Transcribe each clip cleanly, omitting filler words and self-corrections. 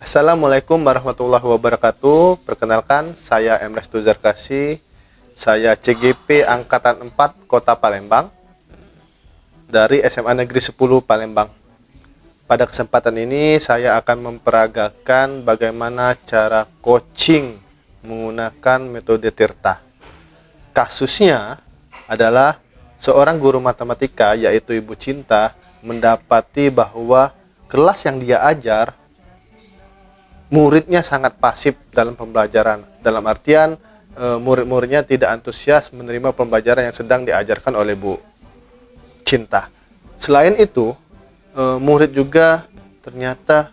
Assalamualaikum warahmatullahi wabarakatuh. Perkenalkan, saya Emres Tuzarkasi. Saya CGP Angkatan 4 Kota Palembang dari SMA Negeri 10 Palembang. Pada kesempatan ini saya akan memperagakan bagaimana cara coaching menggunakan metode Tirta. Kasusnya adalah seorang guru matematika yaitu Ibu Cinta mendapati bahwa kelas yang dia ajar muridnya sangat pasif dalam pembelajaran. Dalam artian murid-muridnya tidak antusias menerima pembelajaran yang sedang diajarkan oleh Bu Cinta. Selain itu, murid juga ternyata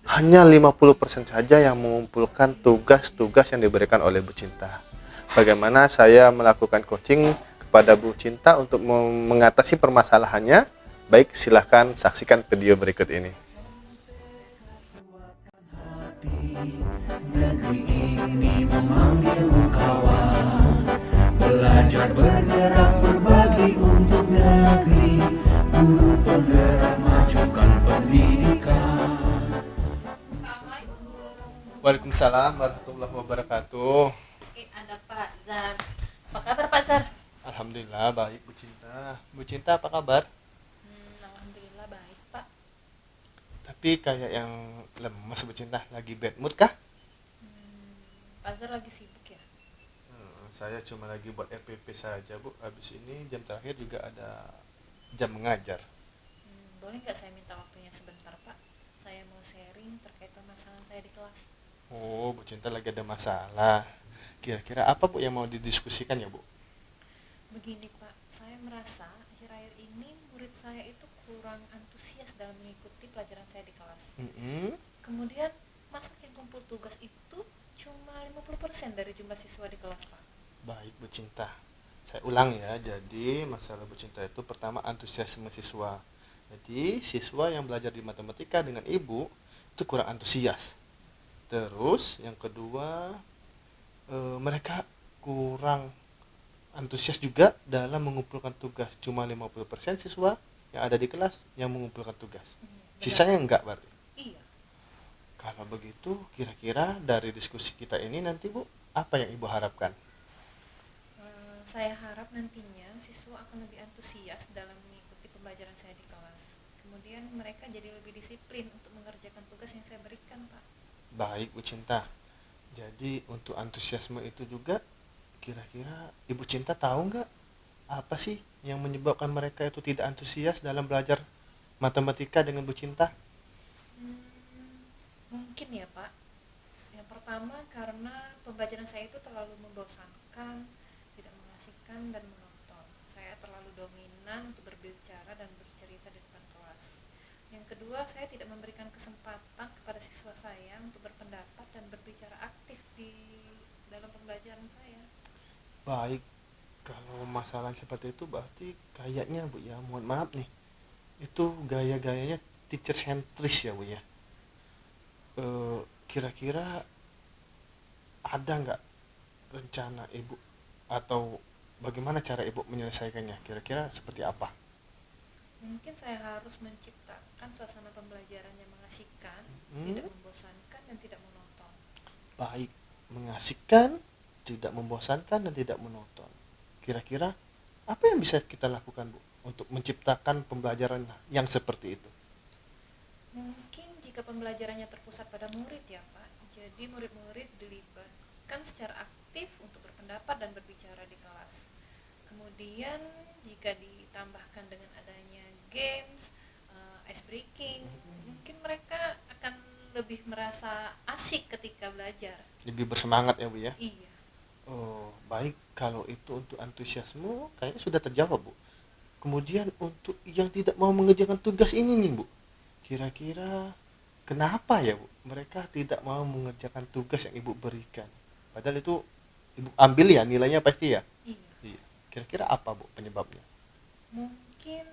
hanya 50% saja yang mengumpulkan tugas-tugas yang diberikan oleh Bu Cinta. Bagaimana saya melakukan coaching kepada Bu Cinta untuk mengatasi permasalahannya? Baik, silahkan saksikan video berikut ini. Negeri ini memanggilmu kawan, belajar bergerak berbagi untuk negeri, guru penggerak majukan pendidikan. Waalaikumsalam warahmatullahi wabarakatuh. Ada Pak Zar. Apa kabar Pak Zar? Alhamdulillah baik Bu Cinta. Bu Cinta apa kabar? Alhamdulillah baik Pak. Tapi kayak yang lemes Bu Cinta, lagi bad mood kah? Pak Zar lagi sibuk ya? Saya cuma lagi buat RPP saja Bu. Habis ini jam terakhir juga ada jam mengajar. Boleh nggak saya minta waktunya sebentar Pak? Saya mau sharing terkait permasalahan saya di kelas. Oh, Bu Cinta lagi ada masalah. Kira-kira apa Bu yang mau didiskusikan ya Bu? Begini Pak, saya merasa akhir-akhir ini murid saya itu kurang antusias dalam mengikuti pelajaran saya di kelas. Kemudian masa yang kumpul tugas itu cuma 50% dari jumlah siswa di kelas Pak. Baik Bu Cinta, saya ulang ya. Jadi masalah Bu Cinta itu pertama antusiasme siswa. Jadi siswa yang belajar di matematika dengan Ibu itu kurang antusias. Terus yang kedua, mereka kurang antusias juga dalam mengumpulkan tugas. Cuma 50% siswa yang ada di kelas yang mengumpulkan tugas. Sisanya enggak berarti. Iya. Kalau begitu, kira-kira dari diskusi kita ini nanti Bu, apa yang Ibu harapkan? Saya harap nantinya siswa akan lebih antusias dalam mengikuti pembelajaran saya di kelas. Kemudian mereka jadi lebih disiplin untuk mengerjakan tugas yang saya berikan, Pak. Baik Bu Cinta. Jadi untuk antusiasme itu juga, kira-kira Ibu Cinta tahu nggak apa sih yang menyebabkan mereka itu tidak antusias dalam belajar matematika dengan Bu Cinta? Mungkin ya Pak. Yang pertama karena pembelajaran saya itu terlalu membosankan, tidak mengasihkan dan monoton. Saya terlalu dominan untuk berbicara dan bercerita di depan kelas. Yang kedua, saya tidak memberikan kesempatan kepada siswa saya untuk berpendapat dan berbicara aktif di dalam pembelajaran saya. Baik, kalau masalah seperti itu berarti kayaknya Bu ya, mohon maaf nih, itu gaya-gayanya teacher sentris ya Bu ya. Kira-kira ada nggak rencana Ibu atau bagaimana cara Ibu menyelesaikannya? Kira-kira seperti apa? Mungkin saya harus menciptakan suasana pembelajaran yang mengasihkan, tidak membosankan dan tidak monoton. Baik, mengasihkan, tidak membosankan dan tidak monoton. Kira-kira apa yang bisa kita lakukan Bu untuk menciptakan pembelajaran yang seperti itu? Mungkin jika pembelajarannya terpusat pada murid ya Pak, jadi murid-murid dilibatkan secara aktif untuk berpendapat dan berbicara di kelas. Kemudian jika ditambahkan dengan adanya games, ice breaking, mungkin mereka akan lebih merasa asik ketika belajar. Lebih bersemangat ya Bu ya? Iya. Oh, baik, kalau itu untuk antusiasme kayaknya sudah terjawab Bu. Kemudian untuk yang tidak mau mengerjakan tugas ini nih Bu, kira-kira kenapa ya Bu mereka tidak mau mengerjakan tugas yang Ibu berikan? Padahal itu Ibu ambil ya, nilainya pasti ya? Iya. Kira-kira apa Bu penyebabnya? Mungkin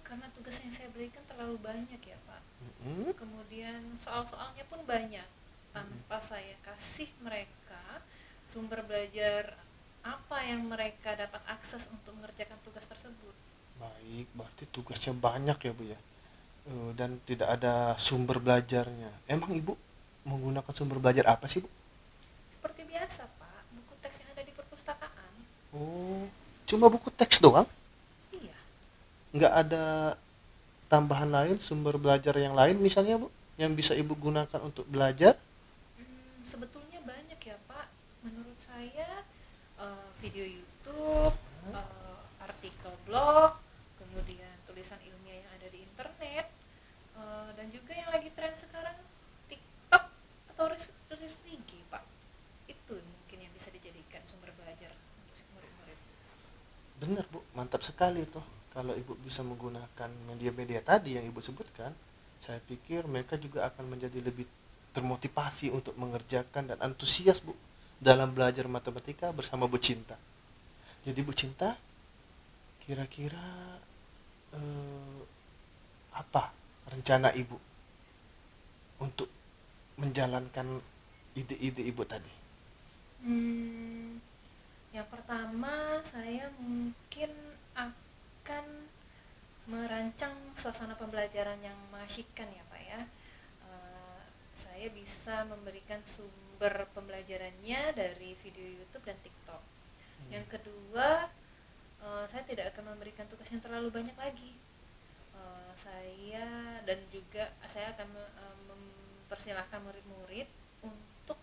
karena tugas yang saya berikan terlalu banyak ya Pak. Mm-mm. Kemudian soal-soalnya pun banyak tanpa saya kasih mereka sumber belajar apa yang mereka dapat akses untuk mengerjakan tugas tersebut. Baik, berarti tugasnya banyak ya Bu ya. Dan tidak ada sumber belajarnya. Emang Ibu menggunakan sumber belajar apa sih Bu? Seperti biasa Pak, buku teks yang ada di perpustakaan. Oh, cuma buku teks doang? Iya. Nggak ada tambahan lain, sumber belajar yang lain misalnya Bu? Yang bisa Ibu gunakan untuk belajar? Sebetulnya banyak ya Pak. Menurut saya video YouTube, artikel blog, kemudian tulisan ilmiah yang ada di internet, dan juga yang lagi tren sekarang TikTok atau Reels IG Pak. Itu mungkin yang bisa dijadikan sumber belajar untuk murid-murid. Benar Bu, mantap sekali tuh. Kalau Ibu bisa menggunakan media-media tadi yang Ibu sebutkan, saya pikir mereka juga akan menjadi lebih termotivasi untuk mengerjakan dan antusias Bu dalam belajar matematika bersama Bu Cinta. Jadi Bu Cinta, kira-kira apa rencana Ibu untuk menjalankan ide-ide Ibu tadi? Yang pertama, saya mungkin akan merancang suasana pembelajaran yang mengasyikkan ya Pak ya. Saya bisa memberikan sumber pembelajarannya dari video YouTube dan TikTok. Yang kedua, saya tidak akan memberikan tugas yang terlalu banyak lagi. Saya akan mempersilahkan murid-murid untuk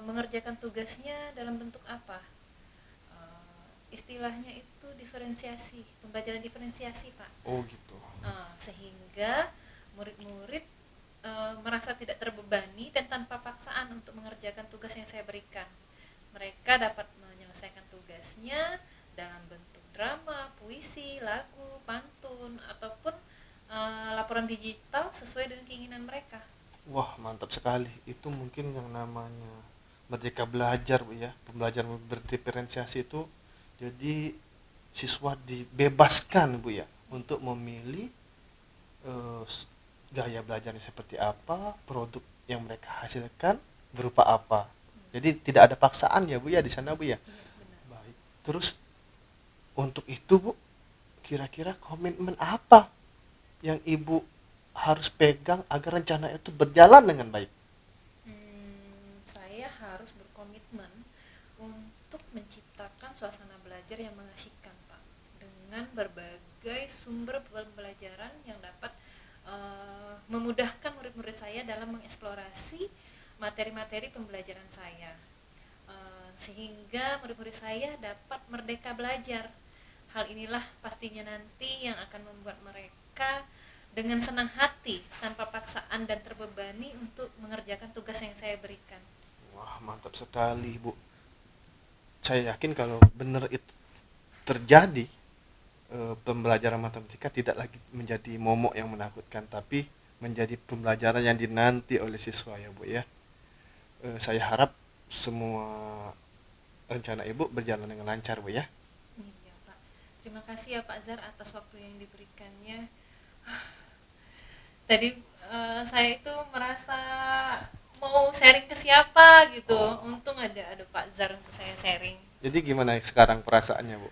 mengerjakan tugasnya dalam bentuk apa? Istilahnya itu diferensiasi, pembelajaran diferensiasi Pak. Oh gitu. Sehingga murid-murid merasa tidak terbebani dan tanpa paksaan untuk mengerjakan tugas yang saya berikan. Mereka dapat menyelesaikan tugasnya dalam bentuk drama, puisi, lagu, pantun, ataupun laporan digital sesuai dengan keinginan mereka. Wah, mantap sekali. Itu mungkin yang namanya merdeka belajar Bu ya. Pembelajaran berdiferensiasi itu jadi siswa dibebaskan Bu ya untuk memilih gaya belajarnya seperti apa, produk yang mereka hasilkan berupa apa. Jadi tidak ada paksaan ya Bu ya di sana Bu ya. Benar. Baik. Terus untuk itu Bu, kira-kira komitmen apa yang Ibu harus pegang agar rencana itu berjalan dengan baik? Saya harus berkomitmen untuk menciptakan suasana belajar yang mengasyikkan Pak, dengan berbagai sumber pembelajaran yang dapat memudahkan murid-murid saya dalam mengeksplorasi materi-materi pembelajaran saya, sehingga murid-murid saya dapat merdeka belajar. Hal inilah pastinya nanti yang akan membuat mereka dengan senang hati tanpa paksaan dan terbebani untuk mengerjakan tugas yang saya berikan. Wah, mantap sekali Bu. Saya yakin kalau benar itu terjadi, pembelajaran matematika tidak lagi menjadi momok yang menakutkan, tapi menjadi pembelajaran yang dinanti oleh siswa ya Bu ya. Saya harap semua rencana Ibu berjalan dengan lancar Bu ya. Iya Pak, terima kasih ya Pak Zar atas waktu yang diberikannya. Tadi saya itu merasa mau sharing ke siapa gitu. Untung ada Pak Zar untuk saya sharing. Jadi gimana sekarang perasaannya Bu?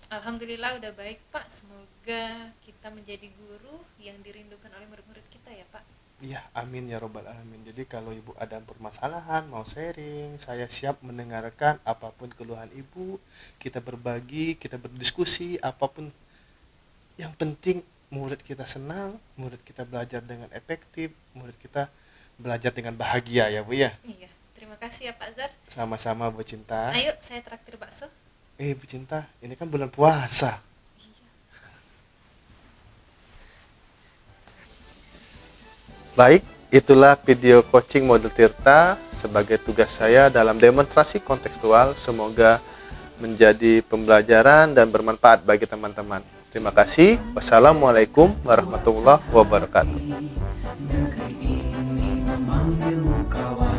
Alhamdulillah udah baik Pak. Semoga kita menjadi guru yang dirindukan oleh murid-murid kita ya Pak. Iya, amin ya robbal alamin. Jadi kalau Ibu ada permasalahan, mau sharing, saya siap mendengarkan apapun keluhan Ibu. Kita berbagi, kita berdiskusi, apapun. Yang penting murid kita senang, murid kita belajar dengan efektif, murid kita belajar dengan bahagia ya Bu ya. Iya, terima kasih ya Pak Zar. Sama-sama Bu Cinta. Ayo saya traktir bakso. Bu Cinta, ini kan bulan puasa. Baik, itulah video coaching modul Tirta sebagai tugas saya dalam demonstrasi kontekstual. Semoga menjadi pembelajaran dan bermanfaat bagi teman-teman. Terima kasih. Wassalamualaikum warahmatullahi wabarakatuh. Negeri ini memanggilmu kawan.